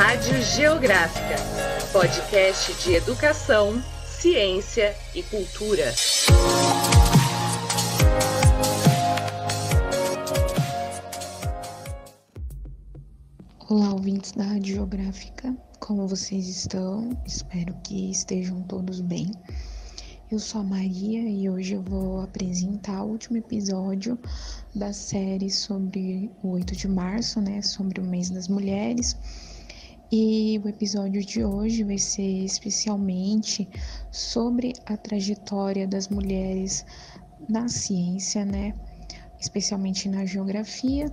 Rádio Geográfica, podcast de educação, ciência e cultura. Olá, ouvintes da Rádio Geográfica, como vocês estão? Espero que estejam todos bem. Eu sou a Maria e hoje eu vou apresentar o último episódio da série sobre o 8 de março, sobre o mês das mulheres. E o episódio de hoje vai ser especialmente sobre a trajetória das mulheres na ciência, especialmente na geografia.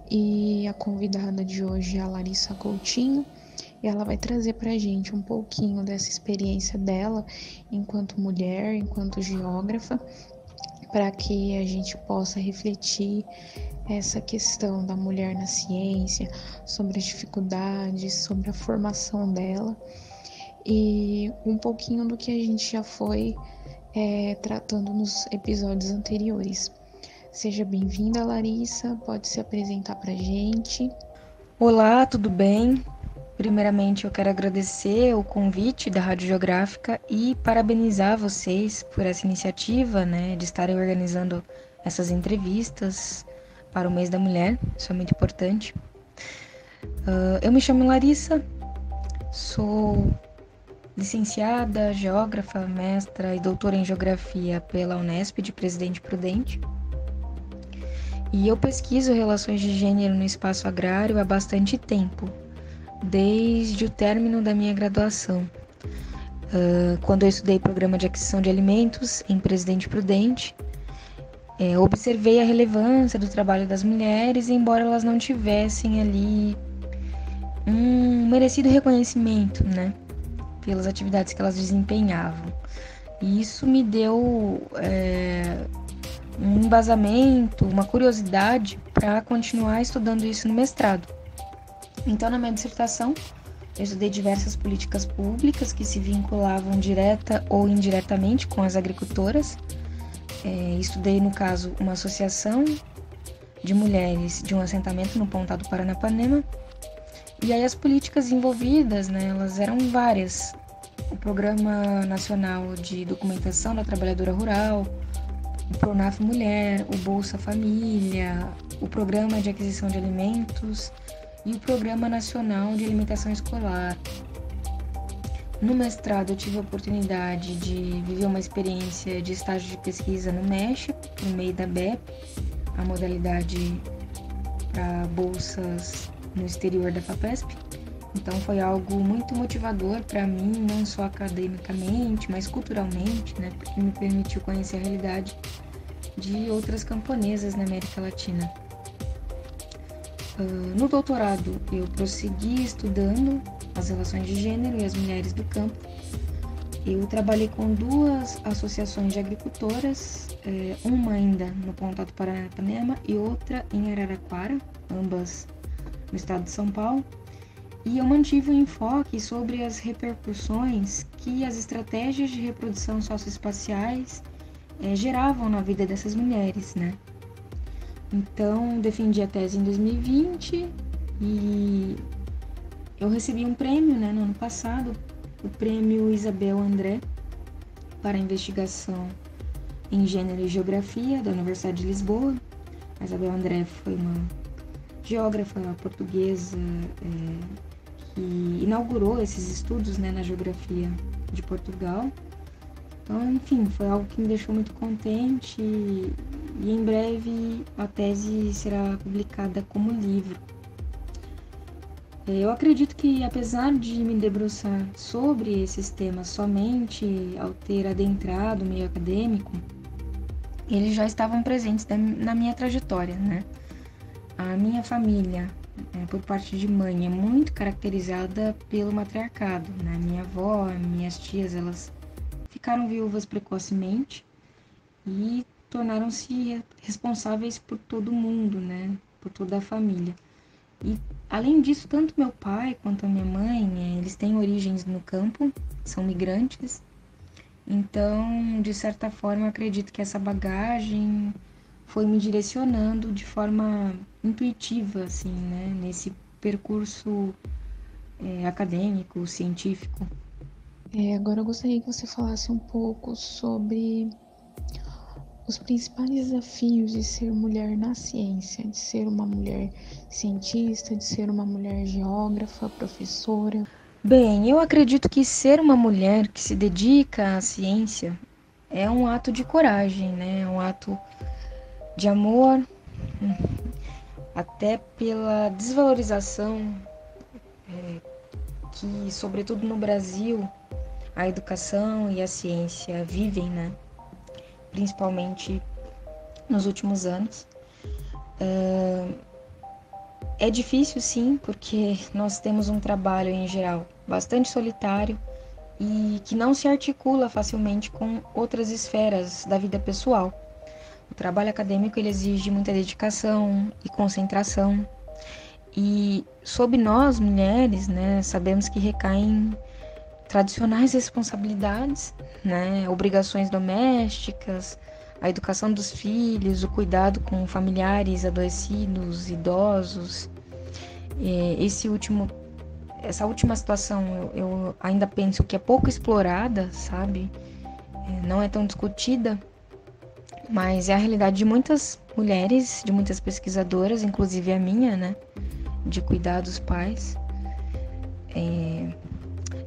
E a convidada de hoje é a Larissa Coutinho. E ela vai trazer para a gente um pouquinho dessa experiência dela enquanto mulher, enquanto geógrafa, para que a gente possa refletir essa questão da mulher na ciência, sobre as dificuldades, sobre a formação dela e um pouquinho do que a gente já foi tratando nos episódios anteriores. Seja bem-vinda, Larissa, pode se apresentar para a gente. Olá, tudo bem? Primeiramente, eu quero agradecer o convite da Rádio Geográfica e parabenizar vocês por essa iniciativa, de estarem organizando essas entrevistas para o mês da mulher. Isso é muito importante. Eu me chamo Larissa, sou licenciada, geógrafa, mestra e doutora em geografia pela Unesp de Presidente Prudente. E eu pesquiso relações de gênero no espaço agrário há bastante tempo, desde o término da minha graduação, quando eu estudei programa de aquisição de alimentos em Presidente Prudente. Observei a relevância do trabalho das mulheres, embora elas não tivessem ali um merecido reconhecimento, pelas atividades que elas desempenhavam. E isso me deu um embasamento, uma curiosidade para continuar estudando isso no mestrado. Então, na minha dissertação, eu estudei diversas políticas públicas que se vinculavam direta ou indiretamente com as agricultoras. Estudei, no caso, uma associação de mulheres de um assentamento no Pontal do Paranapanema. E aí as políticas envolvidas, elas eram várias. O Programa Nacional de Documentação da Trabalhadora Rural, o Pronaf Mulher, o Bolsa Família, o Programa de Aquisição de Alimentos e o Programa Nacional de Alimentação Escolar. No mestrado, eu tive a oportunidade de viver uma experiência de estágio de pesquisa no México, no meio da BEP, a modalidade para bolsas no exterior da FAPESP. Então, foi algo muito motivador para mim, não só academicamente, mas culturalmente, porque me permitiu conhecer a realidade de outras camponesas na América Latina. No doutorado, eu prossegui estudando as relações de gênero e as mulheres do campo. Eu trabalhei com duas associações de agricultoras, uma ainda no Pontal do Paranapanema e outra em Araraquara, ambas no estado de São Paulo. E eu mantive um enfoque sobre as repercussões que as estratégias de reprodução socioespaciais geravam na vida dessas mulheres, Então, defendi a tese em 2020 e eu recebi um prêmio, no ano passado, o prêmio Isabel André para investigação em gênero e geografia da Universidade de Lisboa. A Isabel André foi uma geógrafa portuguesa que inaugurou esses estudos, na geografia de Portugal. Então, enfim, foi algo que me deixou muito contente e em breve a tese será publicada como livro. Eu acredito que, apesar de me debruçar sobre esses temas somente ao ter adentrado o meio acadêmico, eles já estavam presentes na minha trajetória, A minha família, por parte de mãe, é muito caracterizada pelo matriarcado, Minha avó, minhas tias, elas ficaram viúvas precocemente e tornaram-se responsáveis por todo mundo, por toda a família. E, além disso, tanto meu pai quanto a minha mãe, eles têm origens no campo, são migrantes. Então, de certa forma, eu acredito que essa bagagem foi me direcionando de forma intuitiva, assim, nesse percurso acadêmico, científico. Agora eu gostaria que você falasse um pouco sobre os principais desafios de ser mulher na ciência, de ser uma mulher cientista, de ser uma mulher geógrafa, professora. Bem, eu acredito que ser uma mulher que se dedica à ciência é um ato de coragem, né? É um ato de amor, até pela desvalorização que, sobretudo no Brasil, a educação e a ciência vivem, né? Principalmente nos últimos anos. É difícil, sim, porque nós temos um trabalho, em geral, bastante solitário e que não se articula facilmente com outras esferas da vida pessoal. O trabalho acadêmico ele exige muita dedicação e concentração. E sobre nós, mulheres, né, sabemos que recaem tradicionais responsabilidades, né, obrigações domésticas, a educação dos filhos, o cuidado com familiares adoecidos, idosos. Essa última situação eu ainda penso que é pouco explorada, sabe? Não é tão discutida, mas é a realidade de muitas mulheres, de muitas pesquisadoras, inclusive a minha, né? De cuidar dos pais.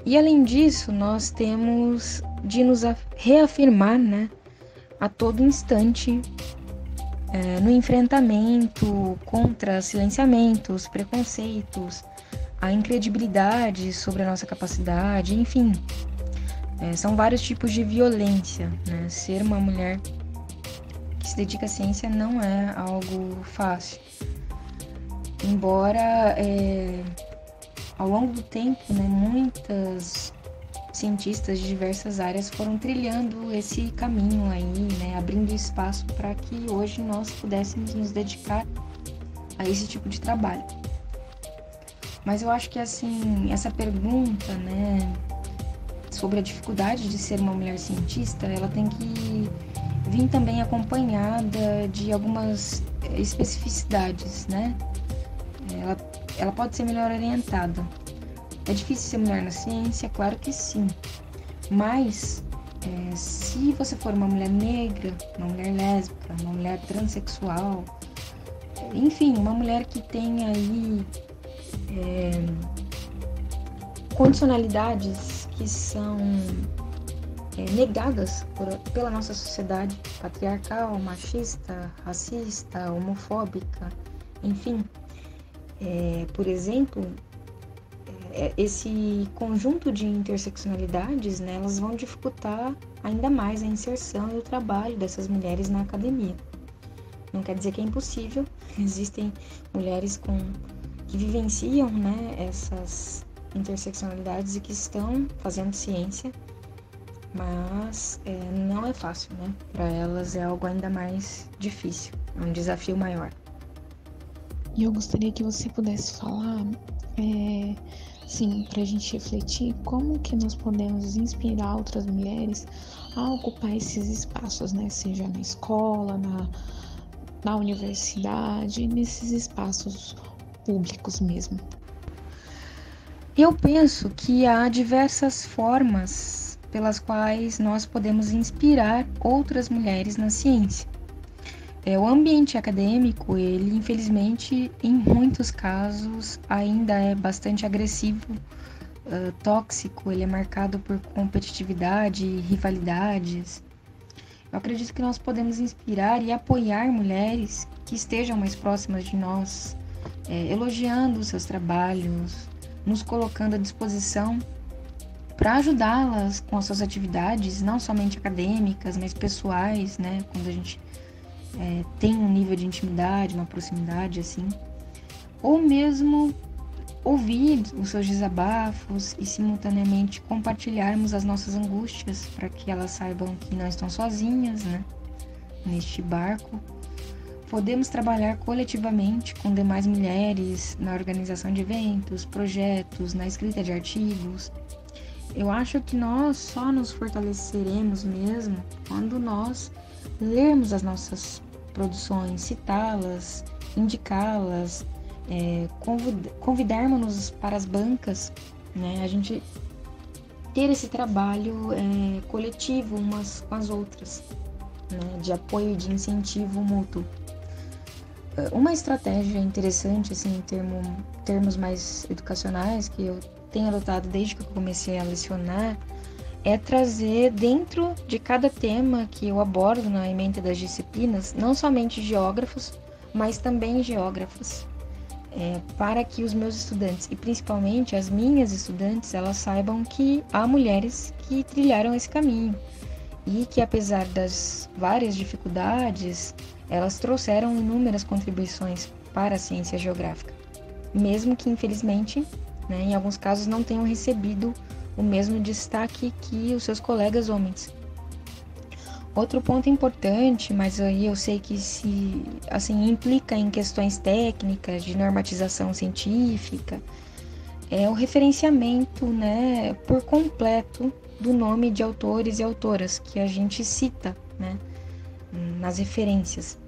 E além disso, nós temos de nos reafirmar, né? A todo instante no enfrentamento contra silenciamentos, preconceitos, a incredibilidade sobre a nossa capacidade, enfim. São vários tipos de violência, né? Ser uma mulher que se dedica à ciência não é algo fácil. Embora ao longo do tempo, né, muitas cientistas de diversas áreas foram trilhando esse caminho aí, né, abrindo espaço para que hoje nós pudéssemos nos dedicar a esse tipo de trabalho. Mas eu acho que assim, essa pergunta, né, sobre a dificuldade de ser uma mulher cientista, ela tem que vir também acompanhada de algumas especificidades, né? Ela pode ser melhor orientada. É difícil ser mulher na ciência? Claro que sim. Mas, se você for uma mulher negra, uma mulher lésbica, uma mulher transexual, enfim, uma mulher que tem aí condicionalidades que são negadas pela nossa sociedade patriarcal, machista, racista, homofóbica, enfim. Por exemplo, esse conjunto de interseccionalidades, né, elas vão dificultar ainda mais a inserção e o trabalho dessas mulheres na academia. Não quer dizer que é impossível, existem mulheres que vivenciam, né, essas interseccionalidades e que estão fazendo ciência, mas não é fácil, né? Para elas é algo ainda mais difícil, é um desafio maior. E eu gostaria que você pudesse falar, sim, para a gente refletir como que nós podemos inspirar outras mulheres a ocupar esses espaços, né? Seja na escola, na universidade, nesses espaços públicos mesmo. Eu penso que há diversas formas pelas quais nós podemos inspirar outras mulheres na ciência. O ambiente acadêmico, ele infelizmente, em muitos casos, ainda é bastante agressivo, tóxico, ele é marcado por competitividade e rivalidades. Eu acredito que nós podemos inspirar e apoiar mulheres que estejam mais próximas de nós, elogiando os seus trabalhos, nos colocando à disposição para ajudá-las com as suas atividades, não somente acadêmicas, mas pessoais, né? Quando a gente tem um nível de intimidade, uma proximidade, assim. Ou mesmo ouvir os seus desabafos e simultaneamente compartilharmos as nossas angústias para que elas saibam que não estão sozinhas, né? Neste barco. Podemos trabalhar coletivamente com demais mulheres na organização de eventos, projetos, na escrita de artigos. Eu acho que nós só nos fortaleceremos mesmo quando nós lermos as nossas produções, citá-las, indicá-las, convidarmos-nos para as bancas, né? A gente ter esse trabalho coletivo umas com as outras, né? De apoio e de incentivo mútuo. Uma estratégia interessante, assim, em termos mais educacionais, que eu tenho adotado desde que eu comecei a lecionar, é trazer dentro de cada tema que eu abordo na ementa das disciplinas, não somente geógrafos, mas também geógrafas, para que os meus estudantes, e principalmente as minhas estudantes, elas saibam que há mulheres que trilharam esse caminho e que, apesar das várias dificuldades, elas trouxeram inúmeras contribuições para a ciência geográfica, mesmo que, infelizmente, né, em alguns casos não tenham recebido o mesmo destaque que os seus colegas homens. Outro ponto importante, mas aí eu sei que implica em questões técnicas de normatização científica, é o referenciamento, né, por completo do nome de autores e autoras que a gente cita, né, nas referências.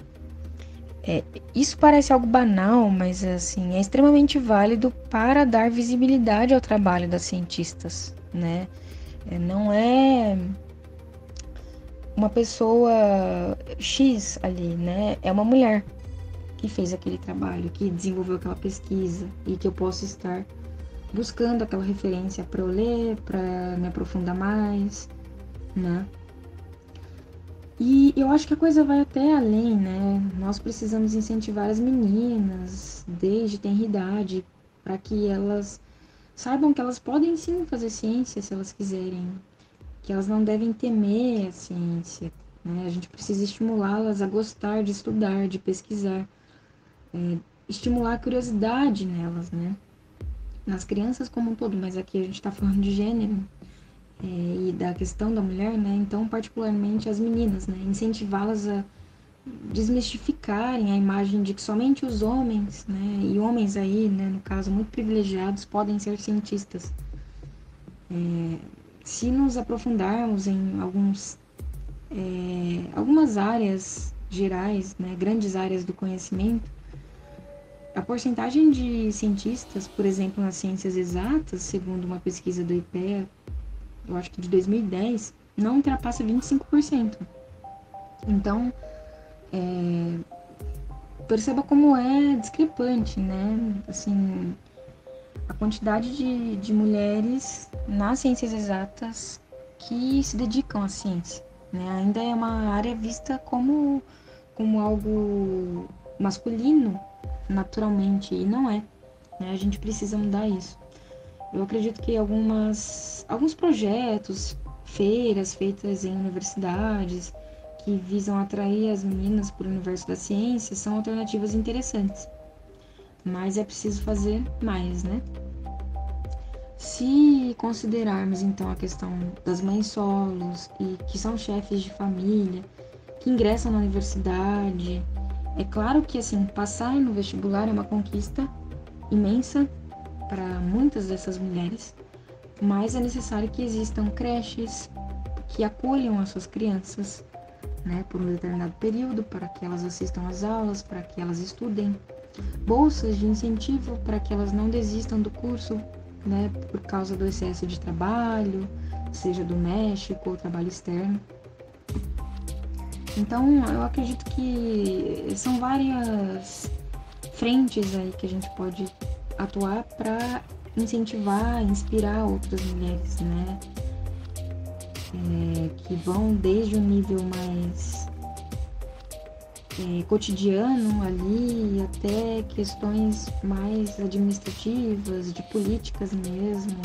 Isso parece algo banal, mas assim, é extremamente válido para dar visibilidade ao trabalho das cientistas, né? Não é uma pessoa X ali, né? É uma mulher que fez aquele trabalho, que desenvolveu aquela pesquisa e que eu posso estar buscando aquela referência para eu ler, para me aprofundar mais, né? E eu acho que a coisa vai até além, né? Nós precisamos incentivar as meninas desde tenridade para que elas saibam que elas podem sim fazer ciência se elas quiserem, que elas não devem temer a ciência, né? A gente precisa estimulá-las a gostar de estudar, de pesquisar, estimular a curiosidade nelas, né? Nas crianças como um todo, mas aqui a gente está falando de gênero. E da questão da mulher, né? Então, particularmente as meninas, né? Incentivá-las a desmistificarem a imagem de que somente os homens, né? E homens aí, né? No caso, muito privilegiados, podem ser cientistas. Se nos aprofundarmos em algumas áreas gerais, né? Grandes áreas do conhecimento, a porcentagem de cientistas, por exemplo, nas ciências exatas, segundo uma pesquisa do IPEA, eu acho que de 2010, não ultrapassa 25%. Então, perceba como é discrepante, né? Assim, a quantidade de mulheres nas ciências exatas que se dedicam à ciência, né? Ainda é uma área vista como algo masculino, naturalmente, e não é, né? A gente precisa mudar isso. Eu acredito que alguns projetos, feiras feitas em universidades que visam atrair as meninas para o universo da ciência são alternativas interessantes. Mas é preciso fazer mais, né? Se considerarmos então a questão das mães solos e que são chefes de família, que ingressam na universidade, é claro que assim, passar no vestibular é uma conquista imensa para muitas dessas mulheres, mas é necessário que existam creches que acolham as suas crianças, né, por um determinado período, para que elas assistam às aulas, para que elas estudem, bolsas de incentivo para que elas não desistam do curso, né, por causa do excesso de trabalho, seja doméstico ou trabalho externo. Então, eu acredito que são várias frentes aí que a gente pode atuar para incentivar, inspirar outras mulheres, né? Que vão desde o nível mais cotidiano ali até questões mais administrativas, de políticas mesmo,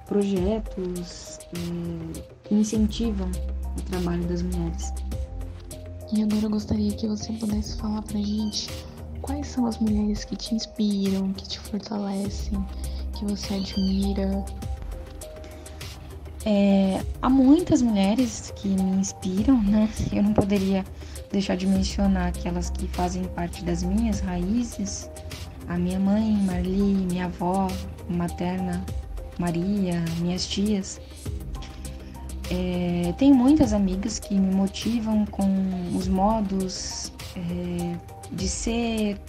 projetos que incentivam o trabalho das mulheres. E agora eu gostaria que você pudesse falar pra gente quais são as mulheres que te inspiram, que te fortalecem, que você admira. Há muitas mulheres que me inspiram, né? Eu não poderia deixar de mencionar aquelas que fazem parte das minhas raízes. A minha mãe, Marli, minha avó materna, Maria, minhas tias. Tenho muitas amigas que me motivam com os modos de ser,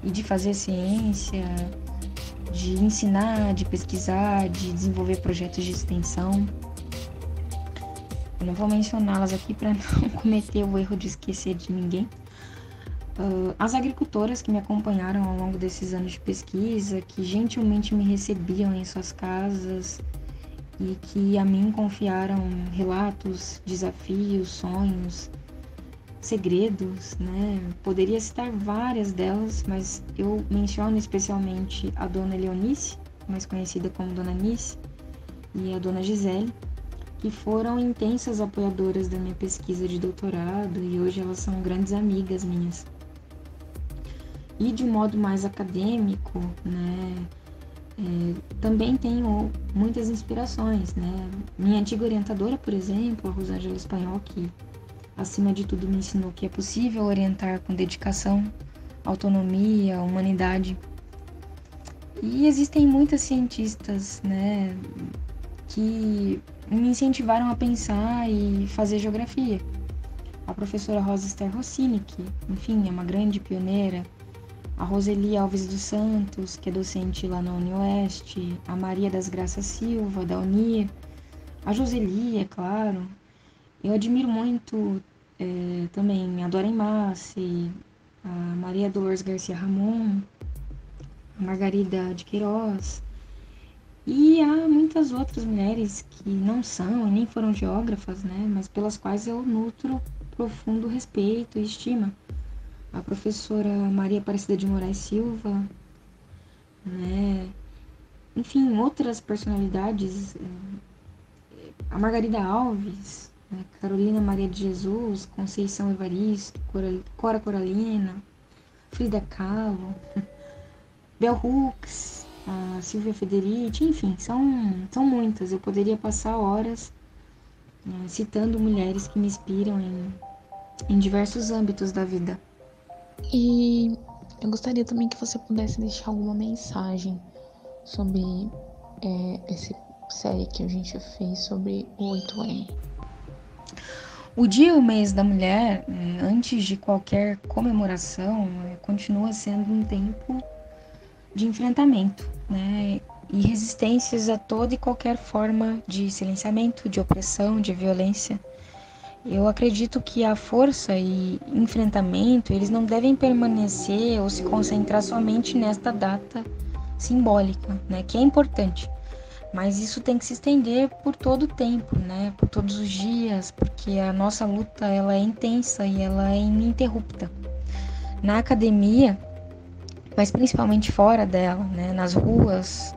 e de fazer ciência, de ensinar, de pesquisar, de desenvolver projetos de extensão. Eu não vou mencioná-las aqui para não cometer o erro de esquecer de ninguém. As agricultoras que me acompanharam ao longo desses anos de pesquisa, que gentilmente me recebiam em suas casas e que a mim confiaram relatos, desafios, sonhos, segredos, né? Poderia citar várias delas, mas eu menciono especialmente a dona Leonice, mais conhecida como Dona Nice, e a dona Gisele, que foram intensas apoiadoras da minha pesquisa de doutorado e hoje elas são grandes amigas minhas. E de um modo mais acadêmico, né, também tenho muitas inspirações, né? Minha antiga orientadora, por exemplo, a Rosângela Espanhol, que acima de tudo me ensinou que é possível orientar com dedicação, autonomia, humanidade. E existem muitas cientistas, né, que me incentivaram a pensar e fazer geografia. A professora Rosa Esther Rossini, que, enfim, é uma grande pioneira, a Roseli Alves dos Santos, que é docente lá na UniOeste, a Maria das Graças Silva, da Unir, a Joseli, é claro. Eu admiro muito também a Dora Massi, a Maria Dolores Garcia Ramon, a Margarida de Queiroz, e há muitas outras mulheres que não são e nem foram geógrafas, né, mas pelas quais eu nutro profundo respeito e estima. A professora Maria Aparecida de Moraes Silva, né, enfim, outras personalidades, a Margarida Alves, né, Carolina Maria de Jesus, Conceição Evaristo, Cora Coralina, Frida Kahlo, Bell Hooks, a Silvia Federici, enfim, são muitas. Eu poderia passar horas citando mulheres que me inspiram em diversos âmbitos da vida. E eu gostaria também que você pudesse deixar alguma mensagem sobre essa série que a gente fez sobre o 8M. O Dia e o Mês da Mulher, antes de qualquer comemoração, continua sendo um tempo de enfrentamento, né, e resistências a toda e qualquer forma de silenciamento, de opressão, de violência. Eu acredito que a força e enfrentamento, eles não devem permanecer ou se concentrar somente nesta data simbólica, né, que é importante. Mas isso tem que se estender por todo o tempo, né, por todos os dias, porque a nossa luta ela é intensa e ela é ininterrupta. Na academia, mas principalmente fora dela, né, nas ruas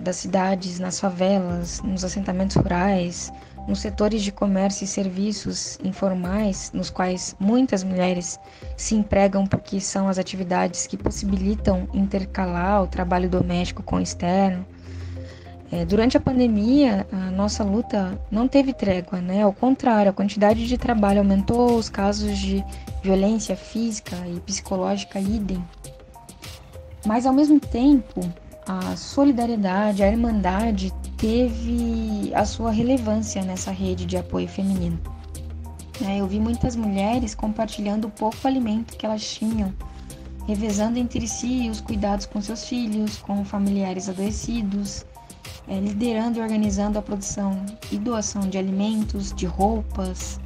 das cidades, nas favelas, nos assentamentos rurais, nos setores de comércio e serviços informais, nos quais muitas mulheres se empregam porque são as atividades que possibilitam intercalar o trabalho doméstico com o externo. Durante a pandemia, a nossa luta não teve trégua, né? Ao contrário, a quantidade de trabalho aumentou, os casos de violência física e psicológica idem. Mas, ao mesmo tempo, a solidariedade, a irmandade teve a sua relevância nessa rede de apoio feminino. Eu vi muitas mulheres compartilhando o pouco alimento que elas tinham, revezando entre si os cuidados com seus filhos, com familiares adoecidos, liderando e organizando a produção e doação de alimentos, de roupas.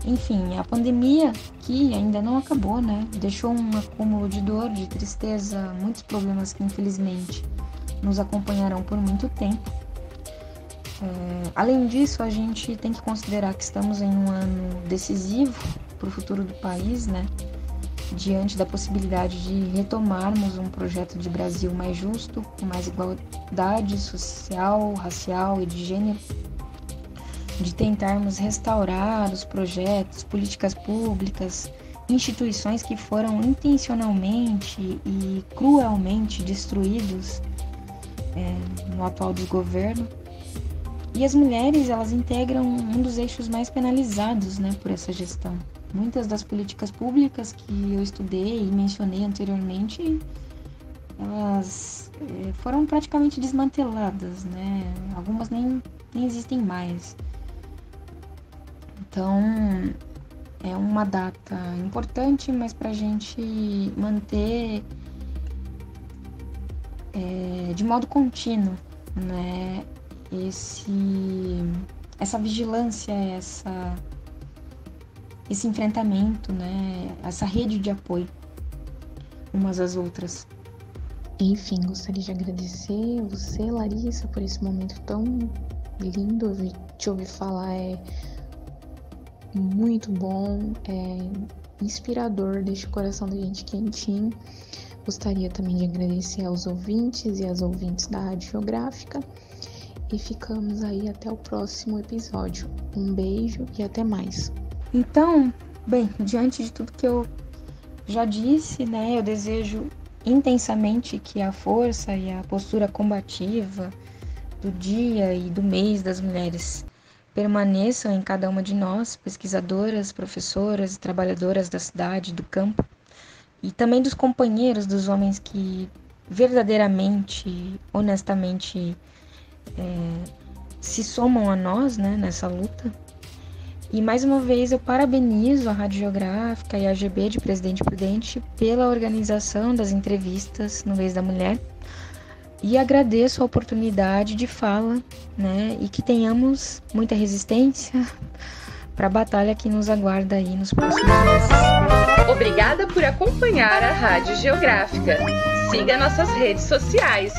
Enfim, a pandemia, que ainda não acabou, né, deixou um acúmulo de dor, de tristeza, muitos problemas que infelizmente nos acompanharão por muito tempo. Além disso, a gente tem que considerar que estamos em um ano decisivo para o futuro do país, né, diante da possibilidade de retomarmos um projeto de Brasil mais justo, com mais igualdade social, racial e de gênero, de tentarmos restaurar os projetos, políticas públicas, instituições que foram intencionalmente e cruelmente destruídos no atual desgoverno. E as mulheres, elas integram um dos eixos mais penalizados, né, por essa gestão. Muitas das políticas públicas que eu estudei e mencionei anteriormente, elas foram praticamente desmanteladas, né? Algumas nem existem mais. Então, é uma data importante, mas para a gente manter de modo contínuo, né, essa vigilância, esse enfrentamento, né, essa rede de apoio umas às outras. Enfim, gostaria de agradecer você, Larissa, por esse momento tão lindo. Te ouvir falar é muito bom, é inspirador, deixa o coração da gente quentinho. Gostaria também de agradecer aos ouvintes e às ouvintes da Rádio Geográfica. E ficamos aí até o próximo episódio. Um beijo e até mais. Então, bem, diante de tudo que eu já disse, né, eu desejo intensamente que a força e a postura combativa do dia e do mês das mulheres permaneçam em cada uma de nós, pesquisadoras, professoras e trabalhadoras da cidade, do campo, e também dos companheiros, dos homens que verdadeiramente, honestamente se somam a nós, né, nessa luta. E mais uma vez eu parabenizo a Rádio Geográfica e a AGB de Presidente Prudente pela organização das entrevistas no mês da mulher e agradeço a oportunidade de fala, né, e que tenhamos muita resistência para a batalha que nos aguarda aí nos próximos meses. Obrigada por acompanhar a Rádio Geográfica. Siga nossas redes sociais.